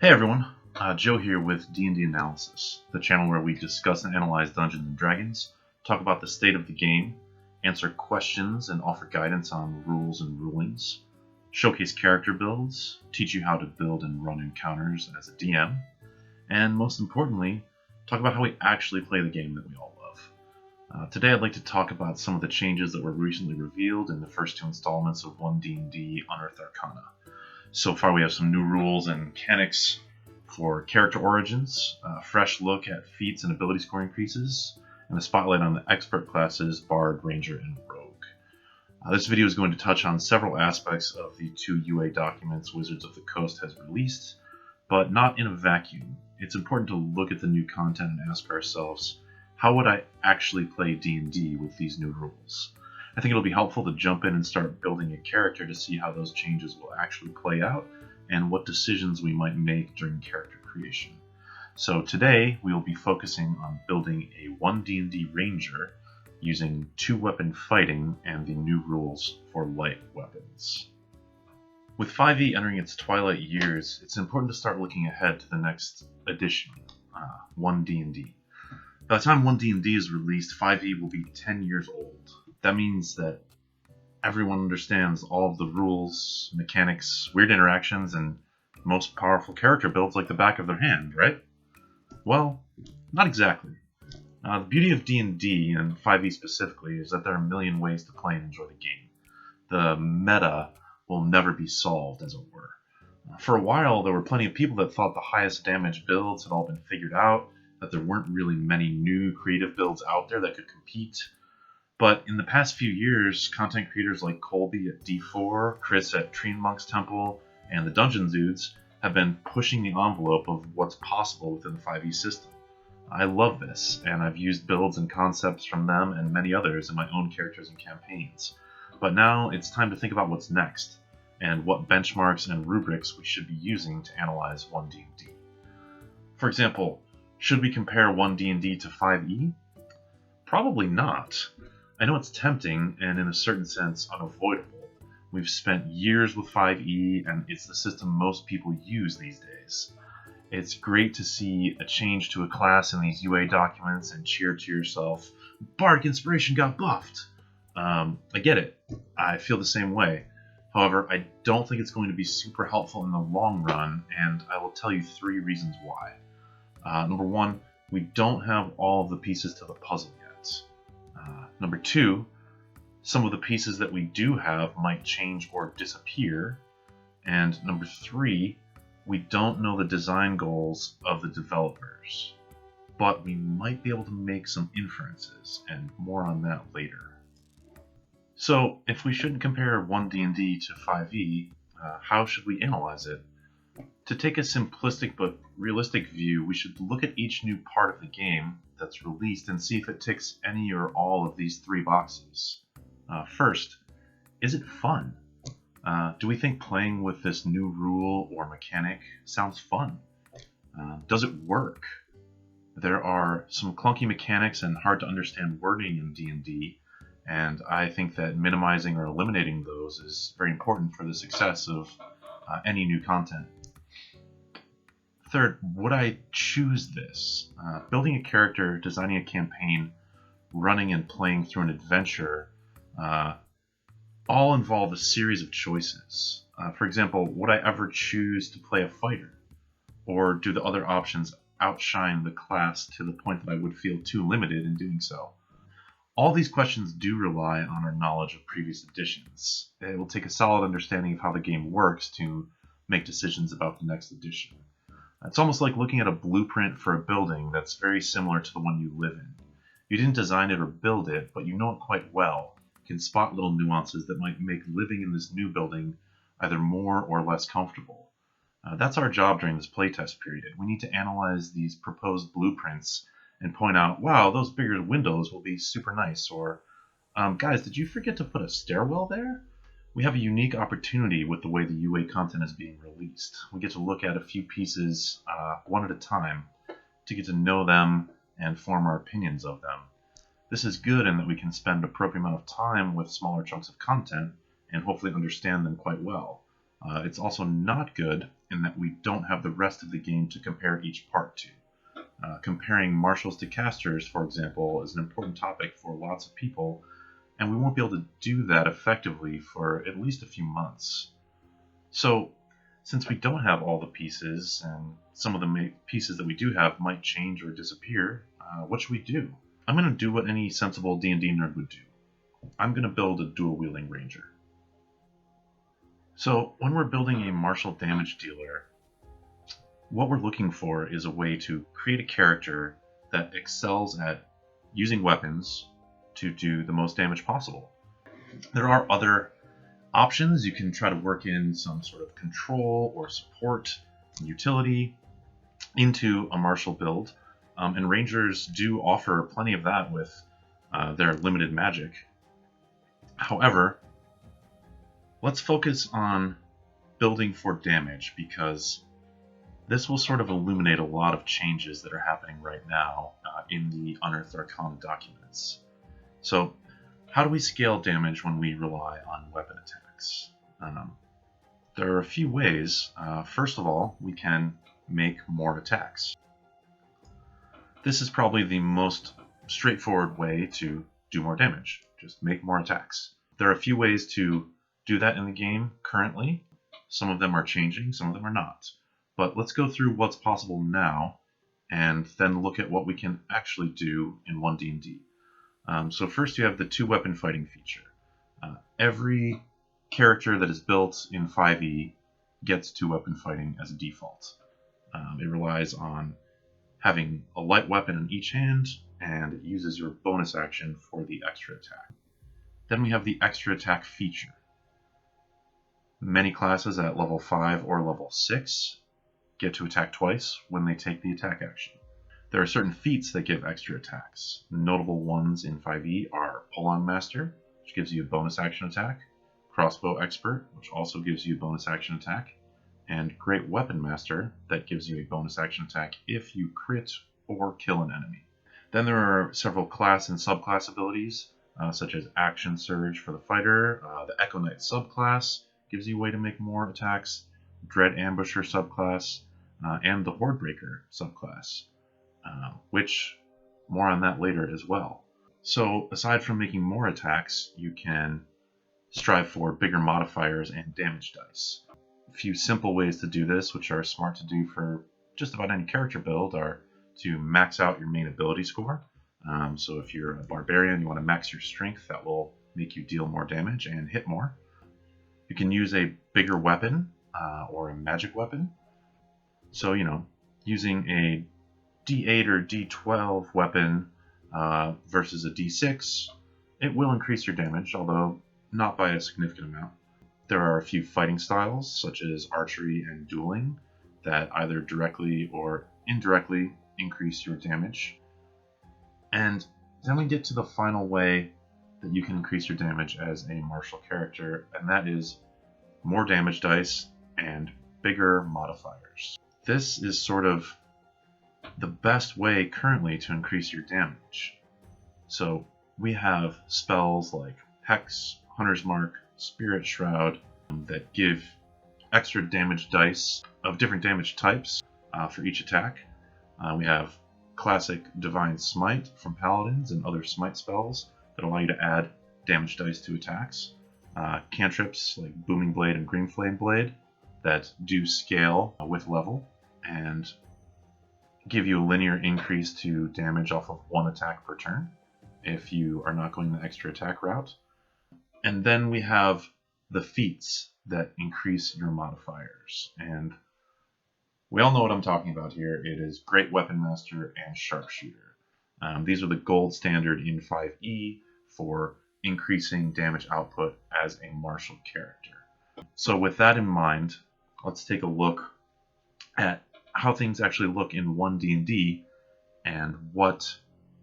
Hey everyone, Joe here with D&D Analysis, the channel where we discuss and analyze Dungeons & Dragons, talk about the state of the game, answer questions and offer guidance on rules and rulings, showcase character builds, teach you how to build and run encounters as a DM, and most importantly, talk about how we actually play the game that we all love. Today I'd like to talk about some of the changes that were recently revealed in the first two installments of One D&D Unearthed Arcana. So far we have some new rules and mechanics for character origins, a fresh look at feats and ability score increases, and a spotlight on the expert classes Bard, Ranger, and Rogue. This video is going to touch on several aspects of the two UA documents Wizards of the Coast has released, but not in a vacuum. It's important to look at the new content and ask ourselves, how would I actually play D&D with these new rules? I think it'll be helpful to jump in and start building a character to see how those changes will actually play out and what decisions we might make during character creation. So today we will be focusing on building a One D&D Ranger using 2-weapon fighting and the new rules for light weapons. With 5e entering its twilight years, it's important to start looking ahead to the next edition, One D&D. By the time One D&D is released, 5e will be 10 years old. That means that everyone understands all of the rules, mechanics, weird interactions, and most powerful character builds like the back of their hand, right? Well, not exactly. The beauty of D&D, and 5e specifically, is that there are a million ways to play and enjoy the game. The meta will never be solved, as it were. For a while, there were plenty of people that thought the highest damage builds had all been figured out, that there weren't really many new creative builds out there that could compete. But in the past few years, content creators like Colby at D4, Chris at Tree Monk's Temple, and the Dungeon Dudes have been pushing the envelope of what's possible within the 5e system. I love this, and I've used builds and concepts from them and many others in my own characters and campaigns. But now it's time to think about what's next, and what benchmarks and rubrics we should be using to analyze One D&D. For example, should we compare One D&D to 5e? Probably not. I know it's tempting and in a certain sense unavoidable. We've spent years with 5e and it's the system most people use these days. It's great to see a change to a class in these UA documents and cheer to yourself, Bardic Inspiration got buffed! I get it. I feel the same way. However, I don't think it's going to be super helpful in the long run, and I will tell you 3 reasons why. Number 1, we don't have all of the pieces to the puzzle yet. Number 2, some of the pieces that we do have might change or disappear. And number 3, we don't know the design goals of the developers. But we might be able to make some inferences, and more on that later. So, if we shouldn't compare One D&D to 5e, how should we analyze it? To take a simplistic but realistic view, we should look at each new part of the game that's released and see if it ticks any or all of these 3 boxes. First, is it fun? Do we think playing with this new rule or mechanic sounds fun? Does it work? There are some clunky mechanics and hard to understand wording in D&D, and I think that minimizing or eliminating those is very important for the success of any new content. Third, would I choose this? Building a character, designing a campaign, running and playing through an adventure, all involve a series of choices. For example, would I ever choose to play a fighter? Or do the other options outshine the class to the point that I would feel too limited in doing so? All these questions do rely on our knowledge of previous editions. It will take a solid understanding of how the game works to make decisions about the next edition. It's almost like looking at a blueprint for a building that's very similar to the one you live in. You didn't design it or build it, but you know it quite well. You can spot little nuances that might make living in this new building either more or less comfortable. That's our job during this playtest period. We need to analyze these proposed blueprints and point out, wow, those bigger windows will be super nice, or guys, did you forget to put a stairwell there? We have a unique opportunity with the way the UA content is being released. We get to look at a few pieces one at a time to get to know them and form our opinions of them. This is good in that we can spend an appropriate amount of time with smaller chunks of content and hopefully understand them quite well. It's also not good in that we don't have the rest of the game to compare each part to. Comparing marshals to casters, for example, is an important topic for lots of people, and we won't be able to do that effectively for at least a few months. So, since we don't have all the pieces, and some of the pieces that we do have might change or disappear, what should we do? I'm going to do what any sensible D&D nerd would do. I'm going to build a Dual Wielding Ranger. So, when we're building a martial damage dealer, what we're looking for is a way to create a character that excels at using weapons to do the most damage possible. There are other options. You can try to work in some sort of control or support utility into a martial build, and Rangers do offer plenty of that with their limited magic. However, let's focus on building for damage, because this will sort of illuminate a lot of changes that are happening right now in the Unearthed Arcana documents. So, how do we scale damage when we rely on weapon attacks? There are a few ways. First of all, we can make more attacks. This is probably the most straightforward way to do more damage. Just make more attacks. There are a few ways to do that in the game currently. Some of them are changing, some of them are not. But let's go through what's possible now, and then look at what we can actually do in One D&D. So first you have the 2-weapon fighting feature. Every character that is built in 5e gets 2-weapon fighting as a default. It relies on having a light weapon in each hand, and it uses your bonus action for the extra attack. Then we have the extra attack feature. Many classes at level 5 or level 6 get to attack twice when they take the attack action. There are certain feats that give extra attacks. Notable ones in 5e are Pull-On Master, which gives you a bonus action attack, Crossbow Expert, which also gives you a bonus action attack, and Great Weapon Master, that gives you a bonus action attack if you crit or kill an enemy. Then there are several class and subclass abilities, such as Action Surge for the fighter, the Echo Knight subclass gives you a way to make more attacks, Dread Ambusher subclass, and the Hordebreaker subclass, which more on that later as well. So aside from making more attacks, you can strive for bigger modifiers and damage dice. A few simple ways to do this, which are smart to do for just about any character build, are to max out your main ability score. So if you're a barbarian, you want to max your strength. That will make you deal more damage and hit more. You can use a bigger weapon or a magic weapon. So, using a D8 or D12 weapon versus a D6, it will increase your damage, although not by a significant amount. There are a few fighting styles, such as archery and dueling, that either directly or indirectly increase your damage. And then we get to the final way that you can increase your damage as a martial character, and that is more damage dice and bigger modifiers. This is sort of the best way currently to increase your damage. So we have spells like Hex, Hunter's Mark, Spirit Shroud that give extra damage dice of different damage types for each attack. We have classic Divine Smite from Paladins and other smite spells that allow you to add damage dice to attacks. Cantrips like Booming Blade and Green Flame Blade that do scale with level and give you a linear increase to damage off of one attack per turn if you are not going the extra attack route. And then we have the feats that increase your modifiers. And we all know what I'm talking about here. It is Great Weapon Master and Sharpshooter. These are the gold standard in 5e for increasing damage output as a martial character. So with that in mind, let's take a look at how things actually look in One D&D and what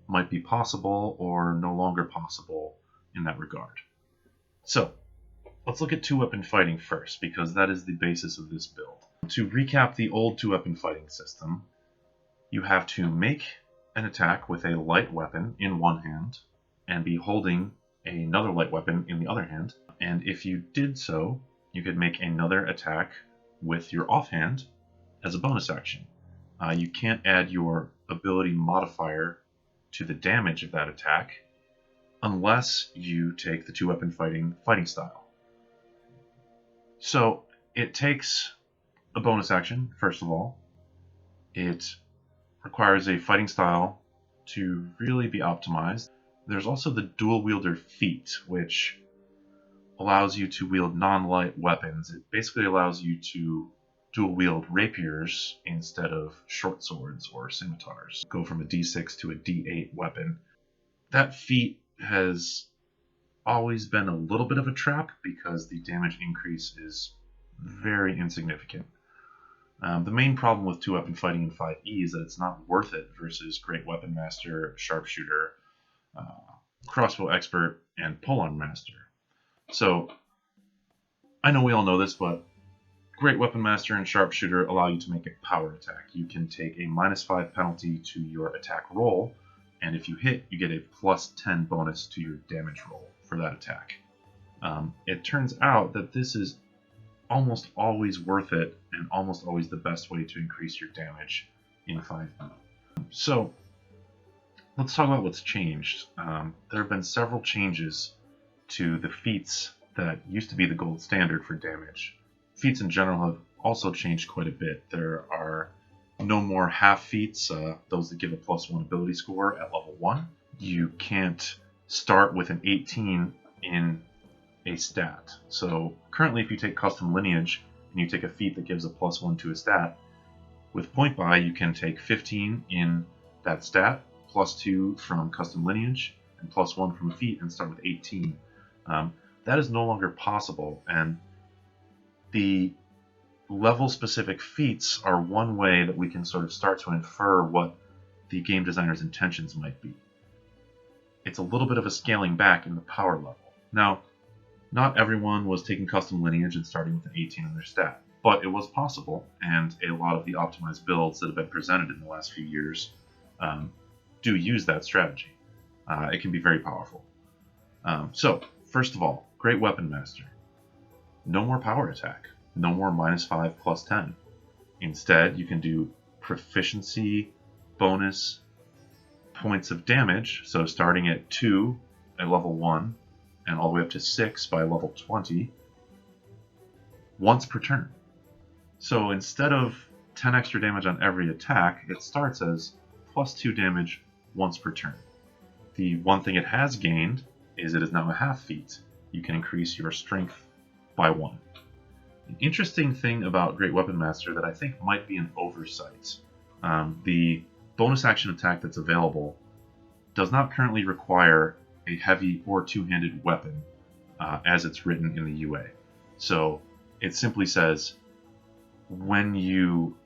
might be possible or no longer possible in that regard. So let's look at 2-weapon fighting first, because that is the basis of this build. To recap the old 2-weapon fighting system, you have to make an attack with a light weapon in one hand and be holding another light weapon in the other hand. And if you did so, you could make another attack with your offhand as a bonus action. You can't add your ability modifier to the damage of that attack unless you take the two-weapon fighting style. So it takes a bonus action, first of all. It requires a fighting style to really be optimized. There's also the dual wielder feat, which allows you to wield non-light weapons. It basically allows you to dual wield rapiers instead of short swords or scimitars. Go from a D6 to a D8 weapon. That feat has always been a little bit of a trap because the damage increase is very insignificant. The main problem with two-weapon fighting in 5e is that it's not worth it versus Great Weapon Master, Sharpshooter, Crossbow Expert, and Polearm Master. So, I know we all know this, but Great Weapon Master and Sharpshooter allow you to make a power attack. You can take a -5 penalty to your attack roll, and if you hit, you get a +10 bonus to your damage roll for that attack. It turns out that this is almost always worth it and almost always the best way to increase your damage in 5e. So, let's talk about what's changed. There have been several changes to the feats that used to be the gold standard for damage. Feats in general have also changed quite a bit. There are no more half feats, those that give a +1 ability score at level 1. You can't start with an 18 in a stat. So currently if you take Custom Lineage and you take a feat that gives a +1 to a stat, with Point Buy you can take 15 in that stat, +2 from Custom Lineage, and +1 from a feat and start with 18. That is no longer possible, and the level-specific feats are one way that we can sort of start to infer what the game designer's intentions might be. It's a little bit of a scaling back in the power level. Now, not everyone was taking Custom Lineage and starting with an 18 in their stat, but it was possible, and a lot of the optimized builds that have been presented in the last few years do use that strategy. It can be very powerful. So, first of all, Great Weapon Master. No more power attack. No more -5 +10. Instead, you can do proficiency bonus points of damage, so starting at 2 at level 1 and all the way up to 6 by level 20 once per turn. So instead of 10 extra damage on every attack, it starts as +2 damage once per turn. The one thing it has gained is it is now a half feat. You can increase your strength by 1. An interesting thing about Great Weapon Master that I think might be an oversight. The bonus action attack that's available does not currently require a heavy or two-handed weapon as it's written in the UA. So it simply says when you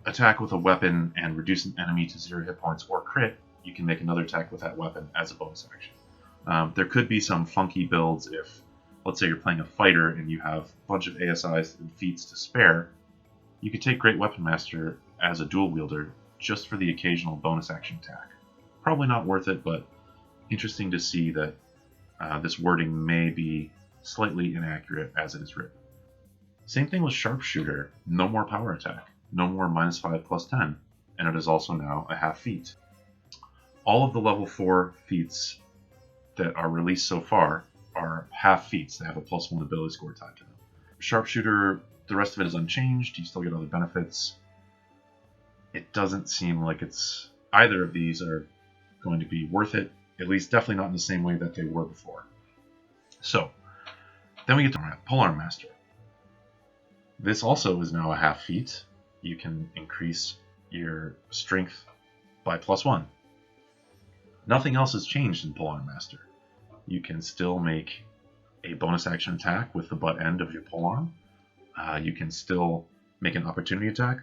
attack with a weapon and reduce an enemy to 0 hit points or crit, you can make another attack with that weapon as a bonus action. There could be some funky builds if, let's say you're playing a fighter and you have a bunch of ASIs and feats to spare. You could take Great Weapon Master as a dual wielder just for the occasional bonus action attack. Probably not worth it, but interesting to see that this wording may be slightly inaccurate as it is written. Same thing with Sharpshooter. No more power attack. No more -5 +10. And it is also now a half feat. All of the level 4 feats that are released so far are half feats. They have a +1 ability score tied to them. Sharpshooter, the rest of it is unchanged. You still get other benefits. It doesn't seem like either of these are going to be worth it, at least definitely not in the same way that they were before. So, then we get to Polearm Master. This also is now a half feat. You can increase your strength by +1. Nothing else has changed in Polearm Master. You can still make a bonus action attack with the butt end of your polearm. You can still make an opportunity attack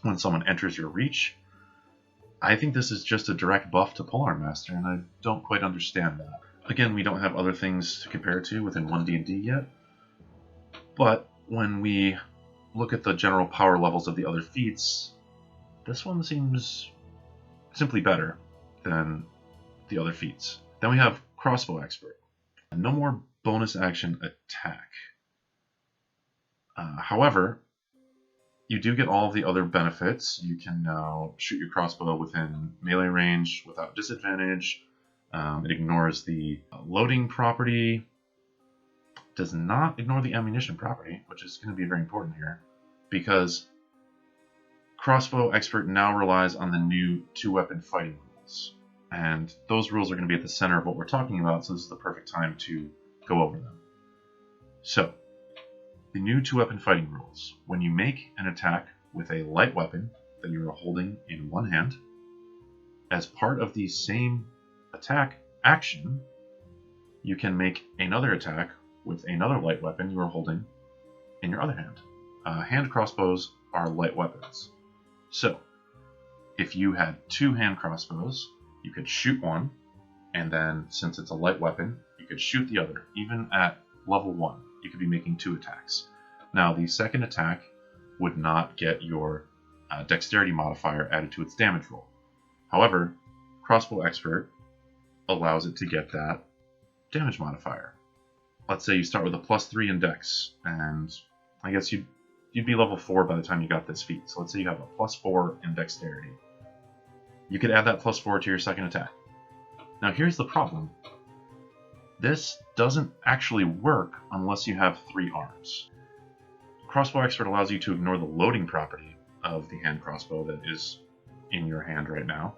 when someone enters your reach. I think this is just a direct buff to Polearm Master, and I don't quite understand that. Again, we don't have other things to compare to within One D&D yet, but when we look at the general power levels of the other feats, this one seems simply better than the other feats. Then we have Crossbow Expert. No more bonus action attack. However, you do get all of the other benefits. You can now shoot your crossbow within melee range without disadvantage. It ignores the loading property, does not ignore the ammunition property, which is going to be very important here, because Crossbow Expert now relies on the new two-weapon fighting rules. And those rules are going to be at the center of what we're talking about, so this is the perfect time to go over them. So, the new two-weapon fighting rules. When you make an attack with a light weapon that you are holding in one hand, as part of the same attack action, you can make another attack with another light weapon you are holding in your other hand. Hand crossbows are light weapons. So, if you had two hand crossbows, you could shoot one, and then, since it's a light weapon, you could shoot the other. Even at level 1, you could be making 2 attacks. Now, the second attack would not get your dexterity modifier added to its damage roll. However, Crossbow Expert allows it to get that damage modifier. Let's say you start with a +3 in dex, and I guess you'd be level 4 by the time you got this feat. So let's say you have a +4 in dexterity. You could add that +4 to your second attack. Now here's the problem. This doesn't actually work unless you have 3 arms. Crossbow Expert allows you to ignore the loading property of the hand crossbow that is in your hand right now.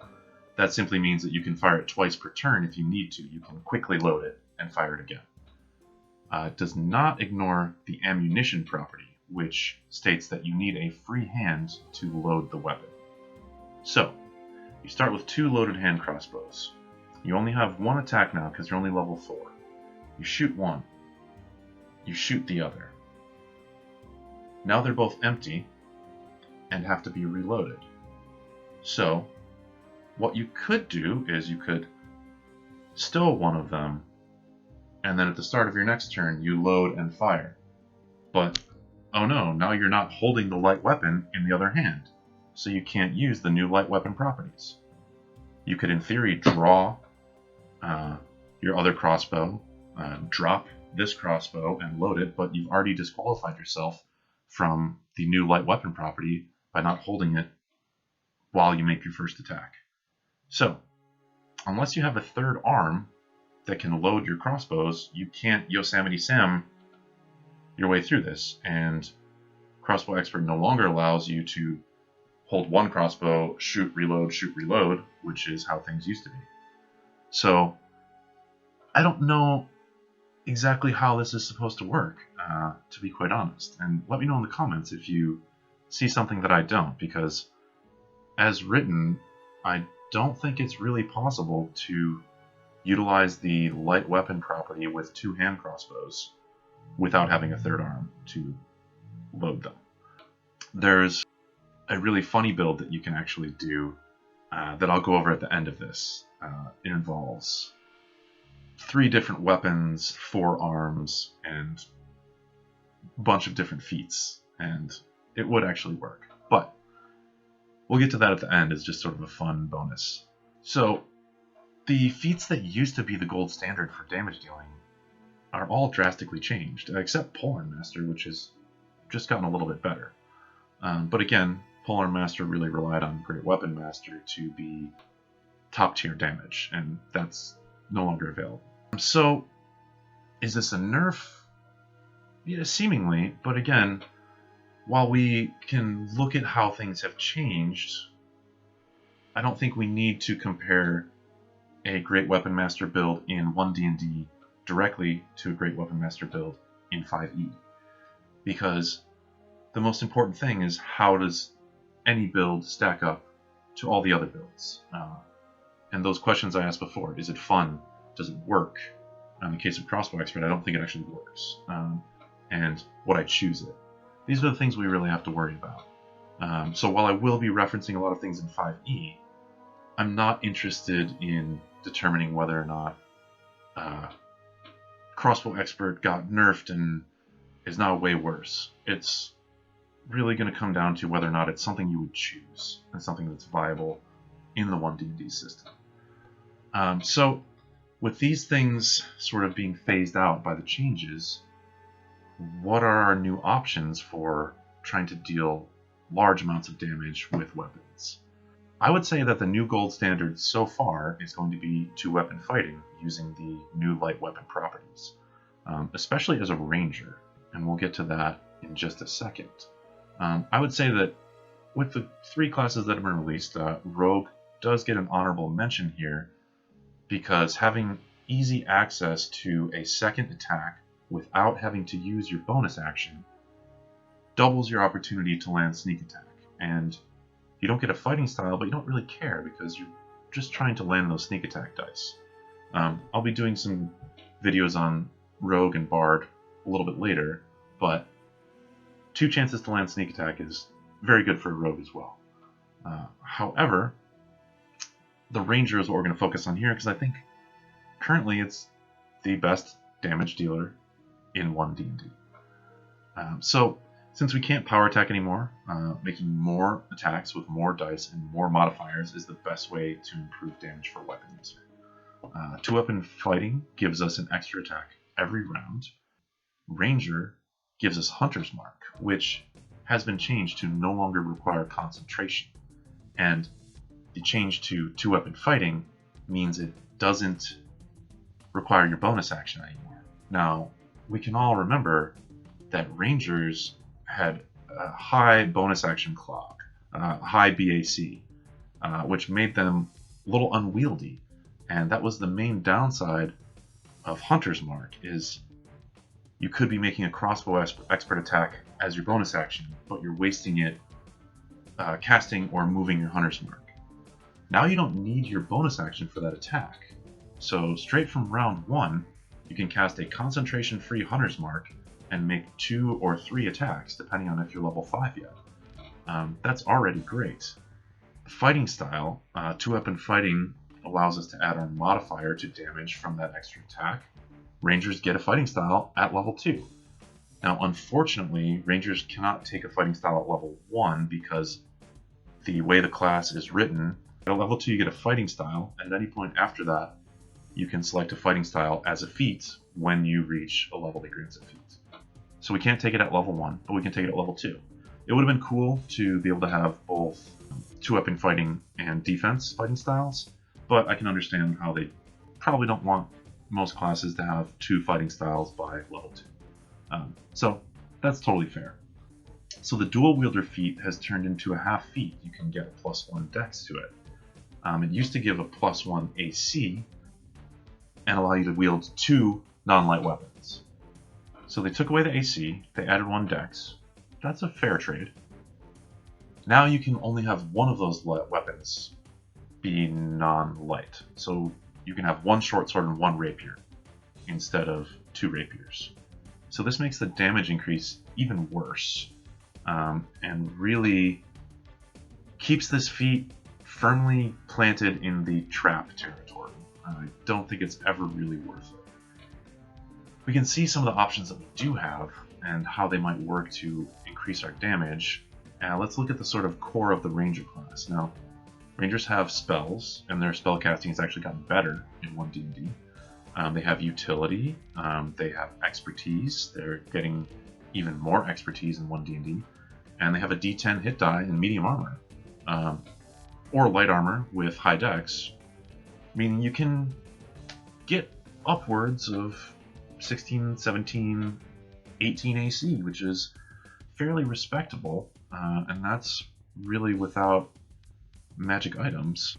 That simply means that you can fire it twice per turn if you need to. You can quickly load it and fire it again. It does not ignore the ammunition property, which states that you need a free hand to load the weapon. So, you start with 2 loaded hand crossbows. You only have 1 attack now because you're only level 4. You shoot one. You shoot the other. Now they're both empty and have to be reloaded. So, what you could do is you could stow one of them, and then at the start of your next turn, you load and fire. But, oh no, now you're not holding the light weapon in the other hand, so you can't use the new light weapon properties. You could, in theory, draw your other crossbow, drop this crossbow, and load it, but you've already disqualified yourself from the new light weapon property by not holding it while you make your first attack. So, unless you have a third arm that can load your crossbows, you can't Yosemite Sam your way through this, and Crossbow Expert no longer allows you to hold one crossbow, shoot, reload, which is how things used to be. So, I don't know exactly how this is supposed to work, to be quite honest. And let me know in the comments if you see something that I don't, because as written, I don't think it's really possible to utilize the light weapon property with 2 hand crossbows without having a third arm to load them. There's a really funny build that you can actually do that I'll go over at the end of this. It involves 3 different weapons, 4 arms, and a bunch of different feats, and it would actually work. But we'll get to that at the end as just sort of a fun bonus. So, the feats that used to be the gold standard for damage dealing are all drastically changed, except Polearm Master, which has just gotten a little bit better. But again, Polearm Master really relied on Great Weapon Master to be top tier damage, and that's no longer available. So, is this a nerf? Yeah, seemingly, but again, while we can look at how things have changed, I don't think we need to compare a Great Weapon Master build in One D&D directly to a Great Weapon Master build in 5e. Because the most important thing is, how does any build stack up to all the other builds? And those questions I asked before, is it fun? Does it work? In the case of Crossbow Expert, I don't think it actually works. And would I choose it? These are the things we really have to worry about. So while I will be referencing a lot of things in 5e, I'm not interested in determining whether or not Crossbow Expert got nerfed and is now way worse. It's really going to come down to whether or not it's something you would choose and something that's viable in the One D&D system. So with these things sort of being phased out by the changes, what are our new options for trying to deal large amounts of damage with weapons? I would say that the new gold standard so far is going to be two-weapon fighting using the new light weapon properties, especially as a ranger, and we'll get to that in just a second. I would say that with the 3 classes that have been released, Rogue does get an honorable mention here because having easy access to a second attack without having to use your bonus action doubles your opportunity to land sneak attack. And you don't get a fighting style, but you don't really care because you're just trying to land those sneak attack dice. I'll be doing some videos on Rogue and Bard a little bit later, but 2 chances to land sneak attack is very good for a Rogue as well. However, the Ranger is what we're going to focus on here because I think currently it's the best damage dealer in One D&D. So since we can't power attack anymore, making more attacks with more dice and more modifiers is the best way to improve damage for weapons. Two-weapon fighting gives us an extra attack every round. Ranger gives us Hunter's Mark, which has been changed to no longer require concentration. And the change to two-weapon fighting means it doesn't require your bonus action anymore. Now, we can all remember that Rangers had a high bonus action clock, high BAC, which made them a little unwieldy. And that was the main downside of Hunter's Mark, is you could be making a Crossbow expert attack as your bonus action, but you're wasting it casting or moving your Hunter's Mark. Now you don't need your bonus action for that attack. So straight from round 1, you can cast a concentration-free Hunter's Mark and make 2 or 3 attacks, depending on if you're level 5 yet. That's already great. The fighting style, two-weapon fighting allows us to add our modifier to damage from that extra attack. Rangers get a fighting style at level 2. Now, unfortunately, Rangers cannot take a fighting style at level 1 because the way the class is written, at level 2 you get a fighting style, and at any point after that, you can select a fighting style as a feat when you reach a level that grants a feat. So we can't take it at level 1, but we can take it at level 2. It would have been cool to be able to have both two-weapon fighting and defense fighting styles, but I can understand how they probably don't want most classes to have 2 fighting styles by level 2. So that's totally fair. So the dual wielder feat has turned into a half feat. You can get a +1 dex to it. It used to give a +1 AC and allow you to wield 2 non-light weapons. So they took away the AC, they added 1 dex. That's a fair trade. Now you can only have one of those weapons be non-light. So you can have 1 short sword and 1 rapier instead of 2 rapiers. So this makes the damage increase even worse, and really keeps this feat firmly planted in the trap territory. I don't think it's ever really worth it. We can see some of the options that we do have and how they might work to increase our damage. Let's look at the sort of core of the Ranger class. Now, Rangers have spells, and their spell casting has actually gotten better in One D&D. They have utility, they have expertise, they're getting even more expertise in One D&D, and they have a D10 hit die and medium armor, or light armor with high dex, meaning you can get upwards of 16, 17, 18 AC, which is fairly respectable, and that's really without magic items.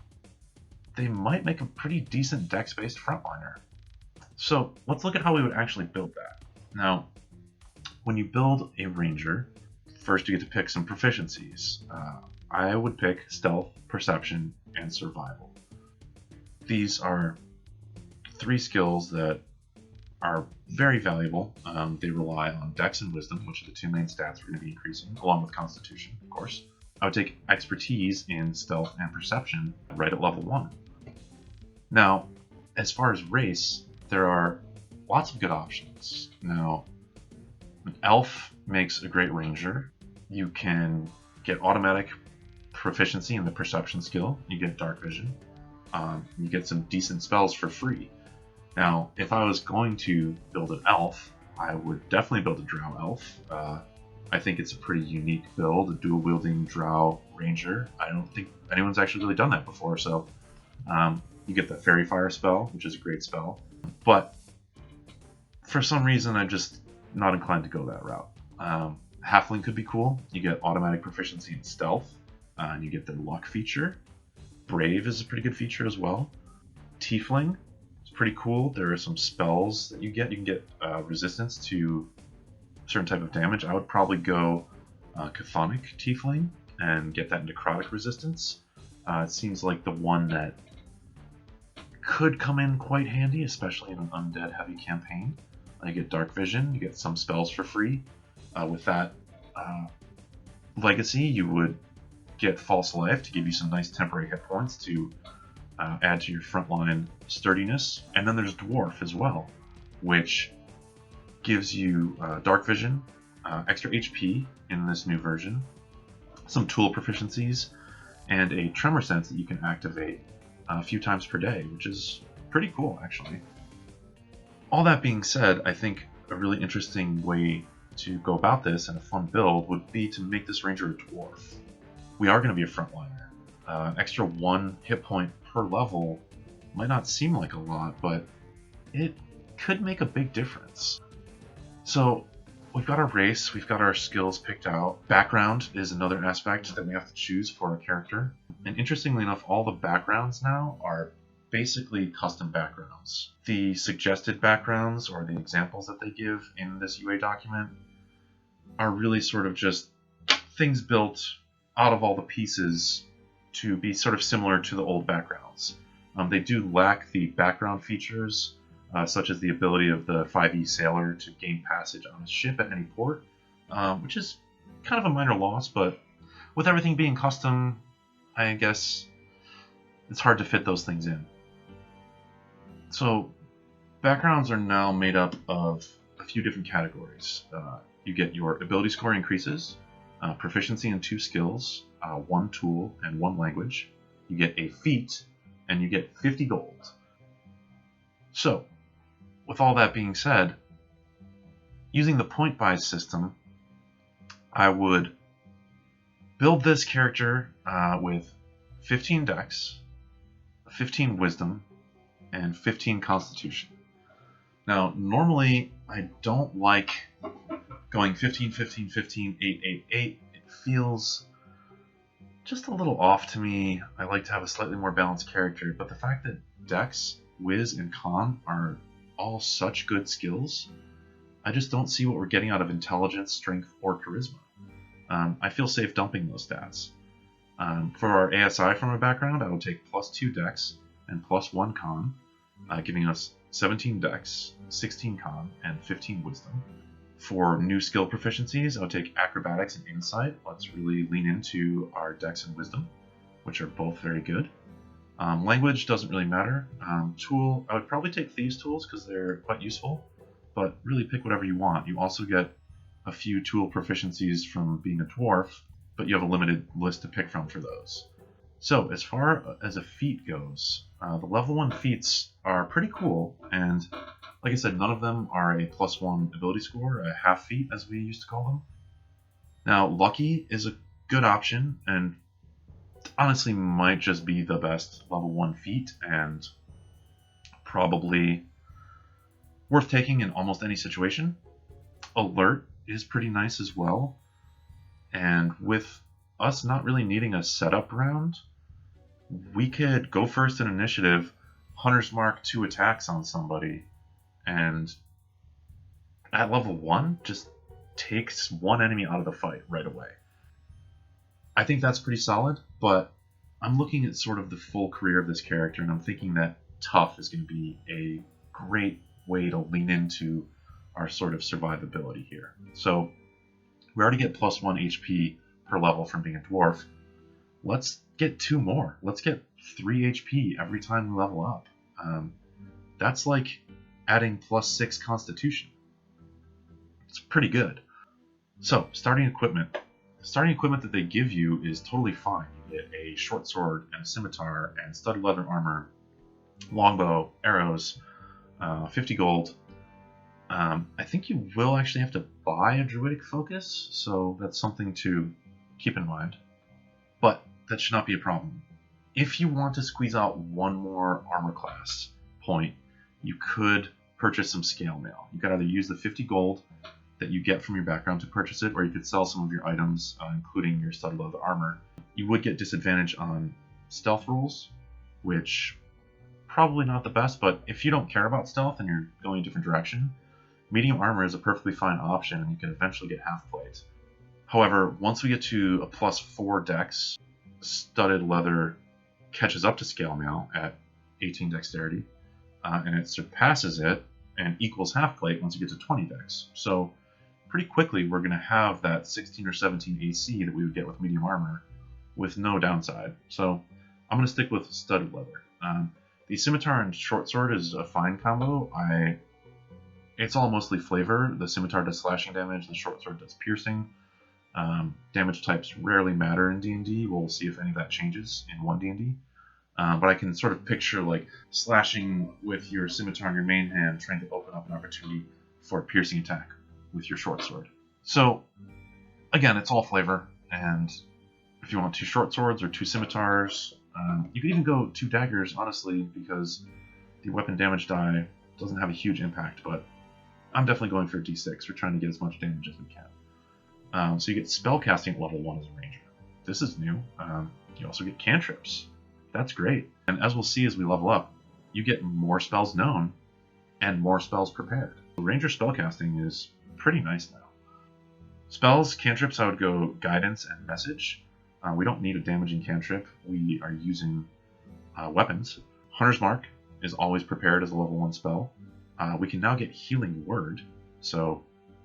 They might make a pretty decent dex-based frontliner. So let's look at how we would actually build that. Now, when you build a ranger, first you get to pick some proficiencies. I would pick stealth, perception, and survival. These are 3 skills that are very valuable. They rely on dex and wisdom, which are the 2 main stats we're going to be increasing, along with constitution, of course. I would take expertise in stealth and perception right at level 1. Now, as far as race, there are lots of good options. Now, an elf makes a great ranger. You can get automatic proficiency in the perception skill. You get dark vision. You get some decent spells for free. Now, if I was going to build an elf, I would definitely build a Drow Elf. I think it's a pretty unique build, a Dual Wielding Drow Ranger. I don't think anyone's actually really done that before, so you get the Fairy Fire spell, which is a great spell. But for some reason, I'm just not inclined to go that route. Halfling could be cool. You get automatic proficiency in stealth, and you get their luck feature. Brave is a pretty good feature as well. Tiefling is pretty cool. There are some spells that you get. You can get resistance to a certain type of damage. I would probably go Chthonic Tiefling and get that necrotic resistance. It seems like the one that could come in quite handy, especially in an undead heavy campaign. You get Dark Vision, you get some spells for free. With that legacy, you would get False Life to give you some nice temporary hit points to add to your frontline sturdiness. And then there's Dwarf as well, which gives you Dark Vision, extra HP in this new version, some tool proficiencies, and a Tremor Sense that you can activate a few times per day, which is pretty cool, actually. All that being said, I think a really interesting way to go about this and a fun build would be to make this Ranger a Dwarf. We are going to be a frontliner. Extra 1 hit point per level might not seem like a lot, but it could make a big difference. So we've got our race, we've got our skills picked out. Background is another aspect that we have to choose for our character. And interestingly enough, all the backgrounds now are basically custom backgrounds. The suggested backgrounds, or the examples that they give in this UA document, are really sort of just things built out of all the pieces to be sort of similar to the old backgrounds. They do lack the background features, such as the ability of the 5e sailor to gain passage on a ship at any port, which is kind of a minor loss, but with everything being custom, I guess it's hard to fit those things in. So backgrounds are now made up of a few different categories. You get your ability score increases, proficiency in 2 skills, 1 tool, and 1 language. You get a feat, and you get 50 gold. So, with all that being said, using the point buy system, I would build this character with 15 dex, 15 wisdom, and 15 constitution. Now, normally I don't like going 15, 15, 15, 8, 8, 8. It feels just a little off to me. I like to have a slightly more balanced character, but the fact that dex, wiz, and con are all such good skills, I just don't see what we're getting out of intelligence, strength, or charisma. I feel safe dumping those stats. For our ASI from our background, I would take +2 dex and +1 con, giving us 17 dex, 16 con, and 15 wisdom. For new skill proficiencies, I would take acrobatics and insight. Let's really lean into our dex and wisdom, which are both very good. Language doesn't really matter. Tool, I would probably take thieves' tools because they're quite useful, but really pick whatever you want. You also get a few tool proficiencies from being a dwarf, but you have a limited list to pick from for those. So as far as a feat goes, the level 1 feats are pretty cool, and like I said, none of them are a +1 ability score, a half feat as we used to call them. Now, lucky is a good option, and honestly might just be the best level 1 feat, and probably worth taking in almost any situation. Alert is pretty nice as well, and with us not really needing a setup round, we could go first in initiative, Hunter's Mark 2 attacks on somebody, and at level 1 just takes one enemy out of the fight right away. I think that's pretty solid, but I'm looking at sort of the full career of this character, and I'm thinking that tough is going to be a great way to lean into our sort of survivability here. So we already get +1 HP per level from being a dwarf. Let's get 2 more. Let's get 3 HP every time we level up. That's like adding +6 constitution. It's pretty good. So, starting equipment. The starting equipment that they give you is totally fine. You get a short sword and a scimitar and studded leather armor, longbow, arrows, 50 gold. I think you will actually have to buy a druidic focus, so that's something to keep in mind. But that should not be a problem. If you want to squeeze out one more armor class point, you could purchase some scale mail. You could either use the 50 gold that you get from your background to purchase it, or you could sell some of your items, including your studded leather armor. You would get disadvantage on stealth rules, which probably not the best, but if you don't care about stealth and you're going a different direction, medium armor is a perfectly fine option, and you can eventually get half plate. However, once we get to a +4 dex, studded leather catches up to scale mail at 18 dexterity, and it surpasses it and equals half plate once you get to 20 dex. So pretty quickly we're going to have that 16 or 17 AC that we would get with medium armor with no downside. So I'm going to stick with studded leather. The scimitar and short sword is a fine combo. It's all mostly flavor. The scimitar does slashing damage, the short sword does piercing. Damage types rarely matter in D&D. We'll see if any of that changes in One D&D. But I can sort of picture like slashing with your scimitar in your main hand, trying to open up an opportunity for a piercing attack with your short sword. So again, it's all flavor, and if you want 2 short swords or 2 scimitars, you could even go 2 daggers, honestly, because the weapon damage die doesn't have a huge impact, but I'm definitely going for a d6. We're trying to get as much damage as we can. So you get spellcasting at level 1 as a ranger. This is new. You also get cantrips. That's great. And as we'll see as we level up, you get more spells known and more spells prepared. Ranger spellcasting is pretty nice now. Spells, cantrips, I would go guidance and message. We don't need a damaging cantrip. We are using weapons. Hunter's Mark is always prepared as a level 1 spell. We can now get Healing Word, so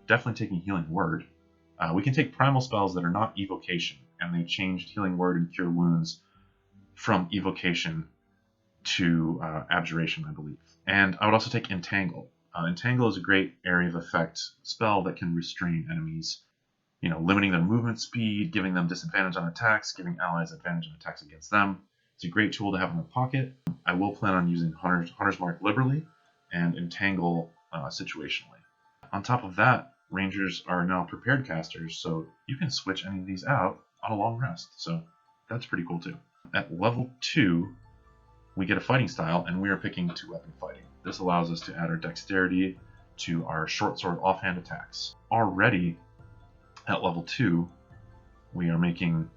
definitely taking Healing Word. We can take primal spells that are not evocation, and they changed Healing Word and Cure Wounds from evocation to abjuration, I believe. And I would also take Entangle. Entangle is a great area of effect spell that can restrain enemies, limiting their movement speed, giving them disadvantage on attacks, giving allies advantage on attacks against them. It's a great tool to have in the pocket. I will plan on using Hunter's Mark liberally and Entangle situationally. On top of that, Rangers are now prepared casters, so you can switch any of these out on a long rest. So that's pretty cool too. At level 2, we get a fighting style, and we are picking 2-weapon fighting. This allows us to add our dexterity to our short sword offhand attacks. Already at level 2, we are making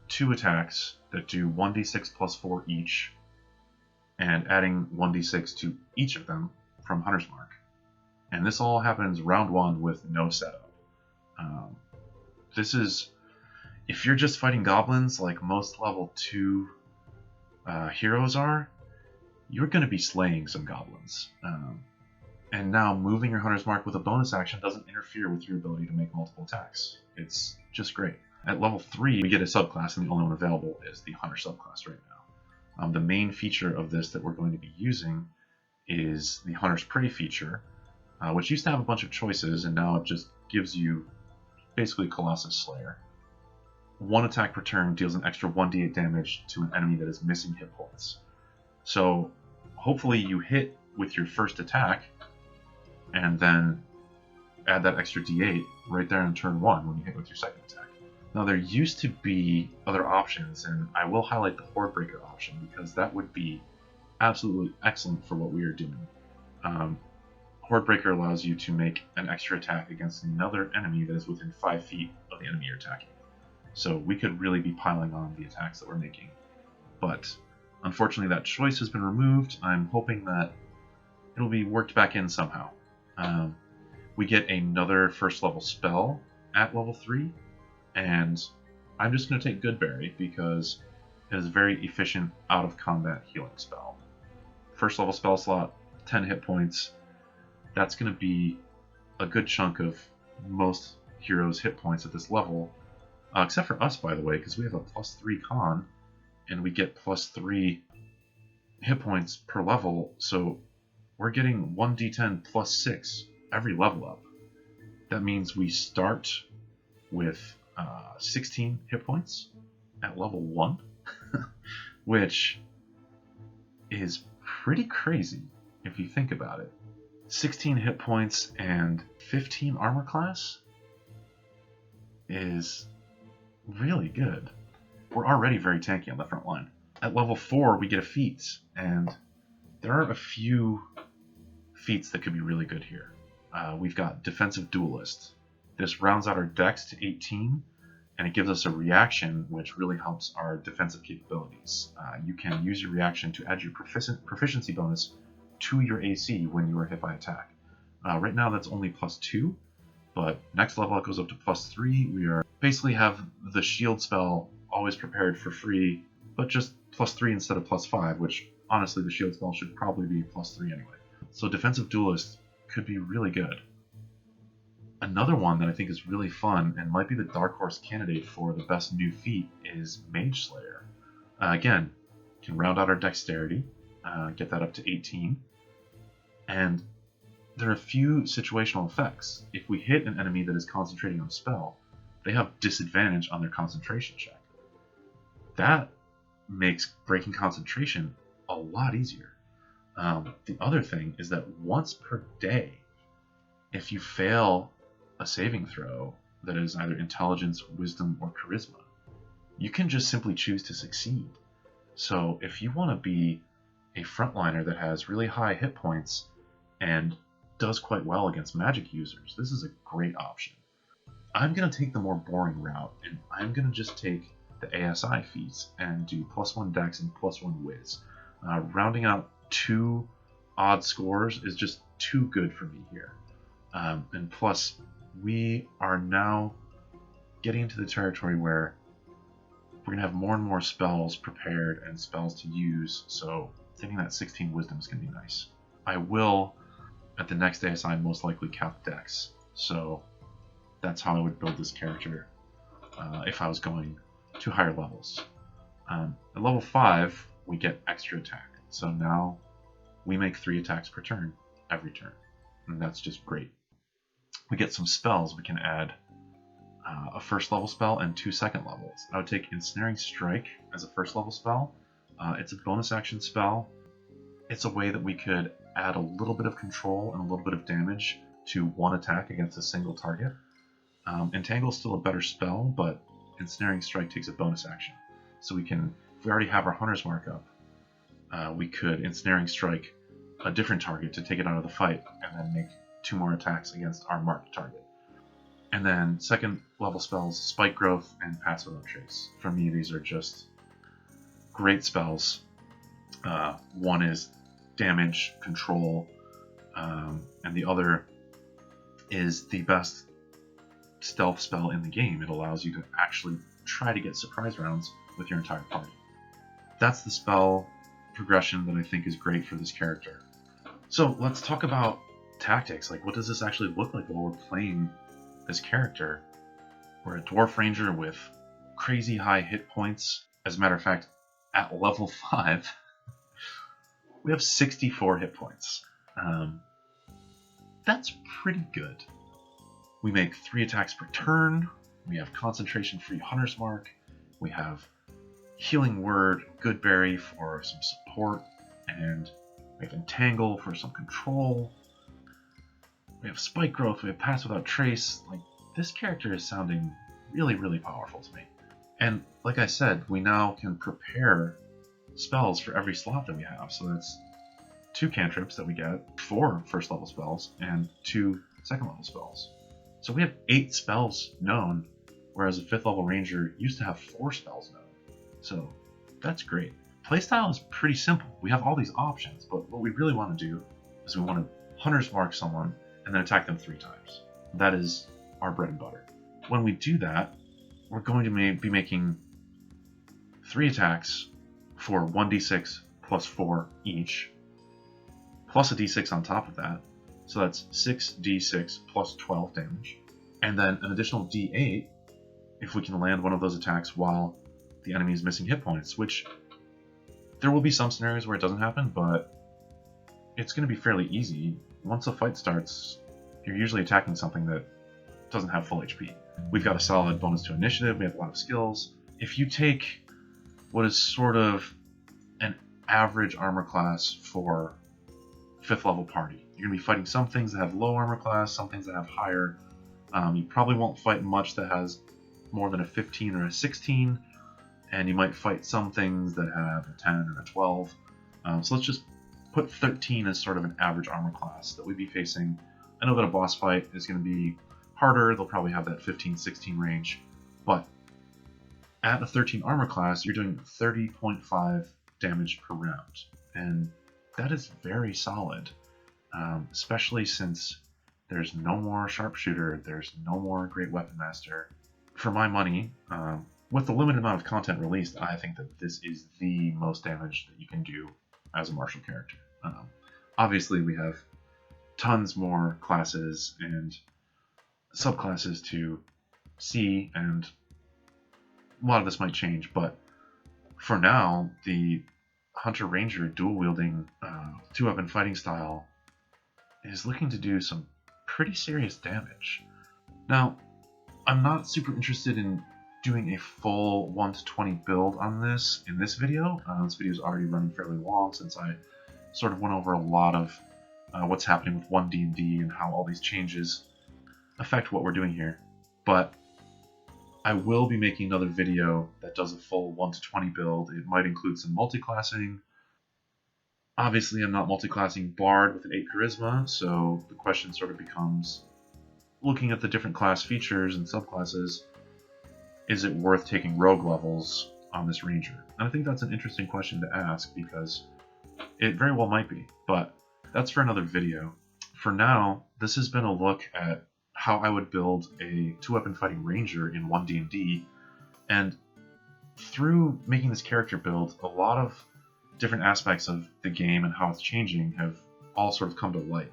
2 attacks that do 1d6 plus 4 each, and adding 1d6 to each of them from Hunter's Mark. And this all happens round 1 with no setup. This is, if you're just fighting goblins like most level 2 heroes are, you're going to be slaying some goblins. And now moving your Hunter's Mark with a bonus action doesn't interfere with your ability to make multiple attacks. It's just great. At level 3, we get a subclass, and the only one available is the Hunter subclass right now. The main feature of this that we're going to be using is the Hunter's Prey feature, which used to have a bunch of choices, and now it just gives you basically Colossus Slayer. 1 attack per turn deals an extra 1d8 damage to an enemy that is missing hit points. So hopefully you hit with your first attack, and then add that extra d8 right there on turn 1 when you hit with your second attack. Now there used to be other options, and I will highlight the Horde Breaker option because that would be absolutely excellent for what we are doing. Horde Breaker allows you to make an extra attack against another enemy that is within 5 feet of the enemy you're attacking. So we could really be piling on the attacks that we're making. But unfortunately that choice has been removed. I'm hoping that it'll be worked back in somehow. We get another first level spell at level 3, and I'm just going to take Goodberry because it is a very efficient out of combat healing spell. First level spell slot, 10 hit points. That's going to be a good chunk of most heroes' hit points at this level, except for us, by the way, because we have a +3 con, and we get +3 hit points per level, so we're getting 1d10 plus 6 every level up. That means we start with 16 hit points at level 1, which is pretty crazy if you think about it. 16 hit points and 15 armor class is really good. We're already very tanky on the front line. At level 4, we get a Feats, and there are a few feats that could be really good here. We've got Defensive Duelist. This rounds out our dex to 18, and it gives us a reaction which really helps our defensive capabilities. You can use your reaction to add your proficiency bonus to your AC when you are hit by attack. Right now that's only +2, but next level it goes up to +3. We are basically have the shield spell always prepared for free, but just +3 instead of +5, which honestly the shield spell should probably be +3 anyway. So Defensive Duelist could be really good. Another one that I think is really fun and might be the dark horse candidate for the best new feat is Mage Slayer. Again, can round out our dexterity, get that up to 18, and there are a few situational effects. If we hit an enemy that is concentrating on a spell, they have disadvantage on their concentration check. That makes breaking concentration a lot easier. The other thing is that once per day, if you fail a saving throw that is either intelligence, wisdom, or charisma, you can just simply choose to succeed. So if you want to be a frontliner that has really high hit points and does quite well against magic users, this is a great option. I'm going to take the more boring route, and I'm going to just take the ASI feats and do +1 dex and +1 whiz. Rounding out 2 odd scores is just too good for me here. And plus, we are now getting into the territory where we're going to have more and more spells prepared and spells to use, so getting that 16 wisdom is going to be nice. I will, at the next ASI, most likely cap dex, so that's how I would build this character if I was going to higher levels. At level 5, we get extra attack, so now we make 3 attacks per turn, every turn, and that's just great. We get some spells. We can add a first level spell and 2 second levels. I would take Ensnaring Strike as a first level spell. It's a bonus action spell. It's a way that we could add a little bit of control and a little bit of damage to one attack against a single target. Entangle is still a better spell, but Ensnaring Strike takes a bonus action. So we can, if we already have our Hunter's Mark up, we could Ensnaring Strike a different target to take it out of the fight, and then make 2 more attacks against our marked target. And then second level spells, Spike Growth and Pass Without Trace. For me, these are just great spells. One is damage, control, and the other is the best stealth spell in the game. It allows you to actually try to get surprise rounds with your entire party. That's the spell progression that I think is great for this character. So let's talk about tactics. Like, what does this actually look like while we're playing this character? We're a Dwarf Ranger with crazy high hit points. As a matter of fact, at level 5, we have 64 hit points. That's pretty good. We make 3 attacks per turn. We have concentration-free Hunter's Mark. We have Healing Word, Goodberry for some support, and we have Entangle for some control. We have Spike Growth, we have Pass Without Trace. Like, this character is sounding really, really powerful to me. And like I said, we now can prepare spells for every slot that we have. So that's 2 cantrips that we get, 4 first level spells, and 2 second level spells. So we have 8 spells known, whereas a 5th level ranger used to have 4 spells known. So that's great. Playstyle is pretty simple. We have all these options, but what we really want to do is we want to Hunter's Mark someone and then attack them 3 times. That is our bread and butter. When we do that, we're going to be making 3 attacks for 1d6 plus 4 each, plus a d6 on top of that. So that's 6d6 plus 12 damage. And then an additional d8 if we can land one of those attacks while the enemy is missing hit points, which there will be some scenarios where it doesn't happen, but it's going to be fairly easy. Once a fight starts, you're usually attacking something that doesn't have full HP. We've got a solid bonus to initiative, we have a lot of skills. If you take what is sort of an average armor class for 5th level party. You're going to be fighting some things that have low armor class, some things that have higher. You probably won't fight much that has more than a 15 or a 16, and you might fight some things that have a 10 or a 12. So let's just put 13 as sort of an average armor class that we'd be facing. I know that a boss fight is going to be harder. They'll probably have that 15-16 range, but at a 13 armor class, you're doing 30.5 damage per round, and that is very solid, especially since there's no more sharpshooter, there's no more great weapon master. For my money, with the limited amount of content released, I think that this is the most damage that you can do as a martial character. Obviously, we have tons more classes and subclasses to see, and a lot of this might change, but for now, the Hunter Ranger dual wielding 2-weapon fighting style is looking to do some pretty serious damage. Now, I'm not super interested in doing a full 1 to 20 build on this in this video. This video is already running fairly long since I sort of went over a lot of what's happening with One D&D and how all these changes affect what we're doing here. But I will be making another video that does a full 1 to 20 build. It might include some multi-classing. Obviously, I'm not multi-classing Bard with an 8 Charisma, so the question sort of becomes, looking at the different class features and subclasses, is it worth taking rogue levels on this Ranger? And I think that's an interesting question to ask, because it very well might be, but that's for another video. For now, this has been a look at how I would build a 2-weapon fighting Ranger in 1 D&D, and through making this character build, a lot of different aspects of the game and how it's changing have all sort of come to light.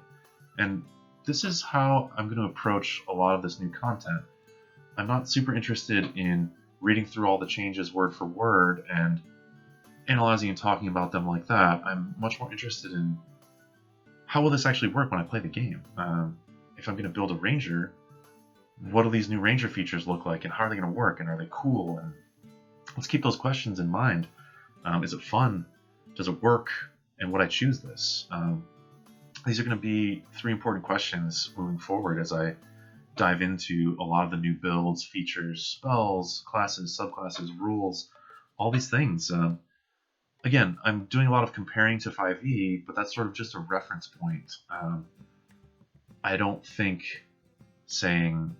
And this is how I'm going to approach a lot of this new content. I'm not super interested in reading through all the changes word for word and analyzing and talking about them like that. I'm much more interested in how will this actually work when I play the game. If I'm going to build a Ranger, what do these new Ranger features look like, and how are they going to work, and are they cool? And let's keep those questions in mind. Is it fun? Does it work? And would I choose this? These are going to be 3 important questions moving forward as I dive into a lot of the new builds, features, spells, classes, subclasses, rules, all these things. Again, I'm doing a lot of comparing to 5e, but that's sort of just a reference point. I don't think saying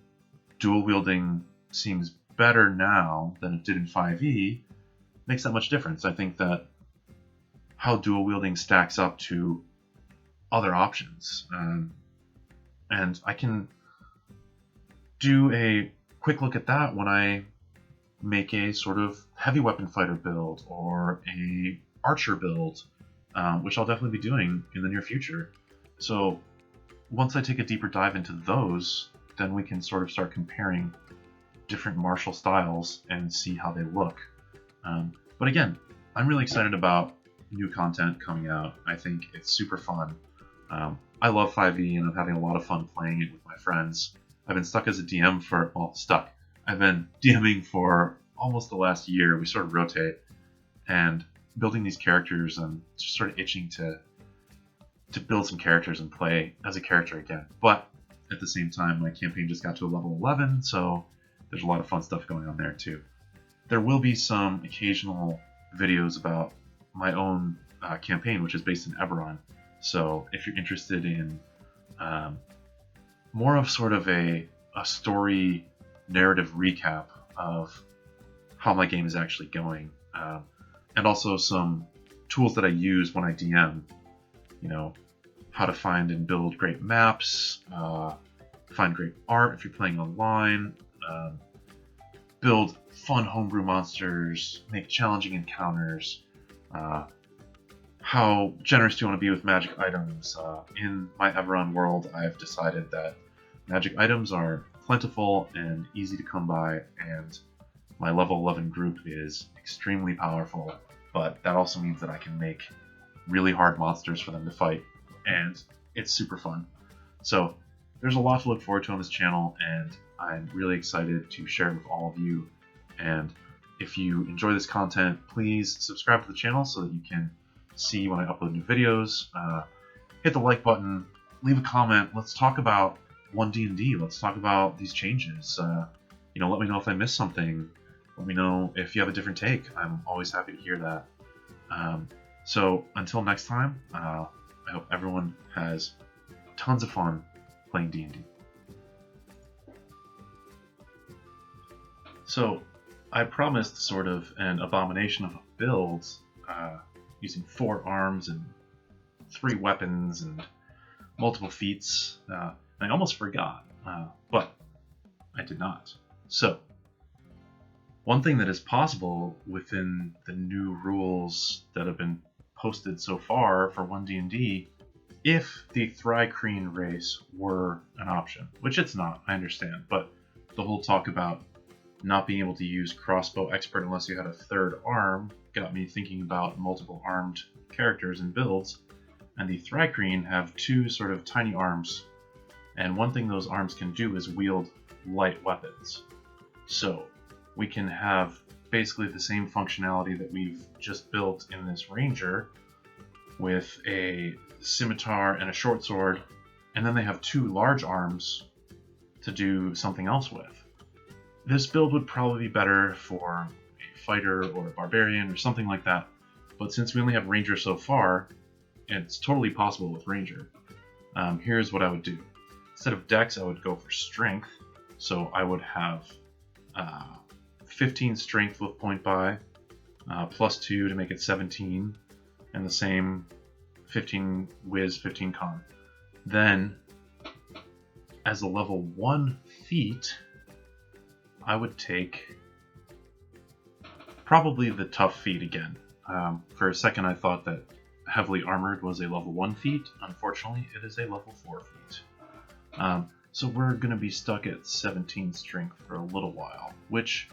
dual wielding seems better now than it did in 5e makes that much difference. I think that how dual wielding stacks up to other options, and I can do a quick look at that when I make a sort of heavy weapon fighter build or a archer build, which I'll definitely be doing in the near future. So once I take a deeper dive into those, then we can sort of start comparing different martial styles and see how they look. But again, I'm really excited about new content coming out. I think it's super fun. I love 5e, and I'm having a lot of fun playing it with my friends. I've been stuck as a DM for, well, stuck. I've been DMing for almost the last year. We sort of rotate, and building these characters, I'm just sort of itching to build some characters and play as a character again. But at the same time, my campaign just got to a level 11, so there's a lot of fun stuff going on there too. There will be some occasional videos about my own campaign, which is based in Eberron. So if you're interested in more of sort of a story narrative recap of how my game is actually going, and also some tools that I use when I DM, you know, how to find and build great maps, find great art if you're playing online, build fun homebrew monsters, make challenging encounters, how generous do you want to be with magic items. In my Eberron world, I've decided that magic items are plentiful and easy to come by, and my level 11 group is extremely powerful, but that also means that I can make really hard monsters for them to fight, and it's super fun. So there's a lot to look forward to on this channel, and I'm really excited to share it with all of you. And if you enjoy this content, please subscribe to the channel so that you can see when I upload new videos. hit the like button, leave a comment. Let's talk about One D&D. Let's talk about these changes. Let me know if I missed something. Let me know if you have a different take. I'm always happy to hear that. So until next time, I hope everyone has tons of fun playing D&D. So I promised sort of an abomination of a build using 4 arms and 3 weapons and multiple feats. I almost forgot, but I did not. So one thing that is possible within the new rules that have been posted so far for One D&D, if the Thri-Kreen race were an option, which it's not, I understand, but the whole talk about not being able to use Crossbow Expert unless you had a 3rd arm got me thinking about multiple armed characters and builds, and the Thri-Kreen have 2 sort of tiny arms, and one thing those arms can do is wield light weapons. So we can have basically the same functionality that we've just built in this Ranger with a scimitar and a short sword, and then they have 2 large arms to do something else with. This build would probably be better for a fighter or a barbarian or something like that, but since we only have Ranger so far, it's totally possible with Ranger. Here's what I would do. Instead of Dex, I would go for Strength, so I would have 15 Strength with point buy, plus 2 to make it 17, and the same 15 Wiz, 15 Con. Then, as a level 1 feat, I would take probably the tough feat again. For a second I thought that heavily armored was a level 1 feat. Unfortunately, it is a level 4 feat. So we're going to be stuck at 17 strength for a little while, which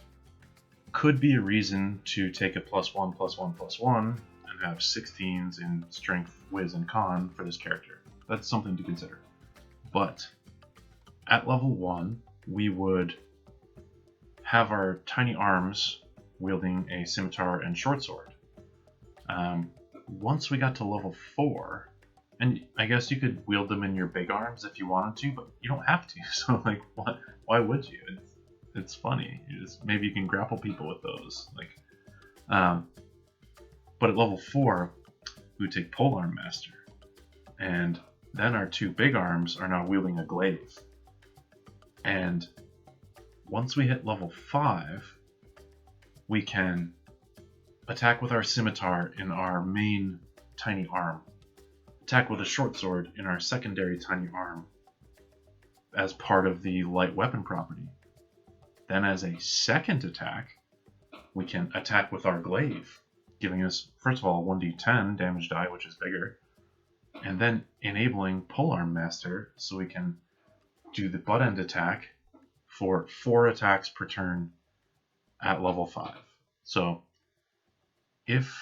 could be a reason to take a +1, +1, +1 and have 16s in strength, whiz, and con for this character. That's something to consider. But at level 1, we would have our tiny arms wielding a scimitar and short sword. Once we got to level 4, and I guess you could wield them in your big arms if you wanted to, but you don't have to. So like, what? Why would you? It's funny. Maybe you can grapple people with those. But at level 4, we would take Polearm Master, and then our 2 big arms are now wielding a glaive. And once we hit level 5, we can attack with our scimitar in our main tiny arm, attack with a short sword in our secondary tiny arm as part of the light weapon property. Then as a second attack, we can attack with our glaive, giving us, first of all, 1d10 damage die, which is bigger, and then enabling Polearm Master so we can do the butt end attack for 4 attacks per turn at level 5. So if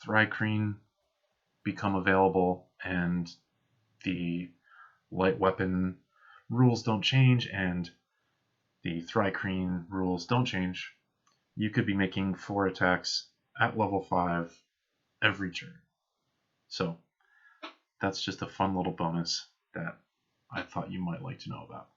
Thri-Kreen become available and the light weapon rules don't change and the Thri-Kreen rules don't change, you could be making 4 attacks at level 5 every turn. So that's just a fun little bonus that I thought you might like to know about.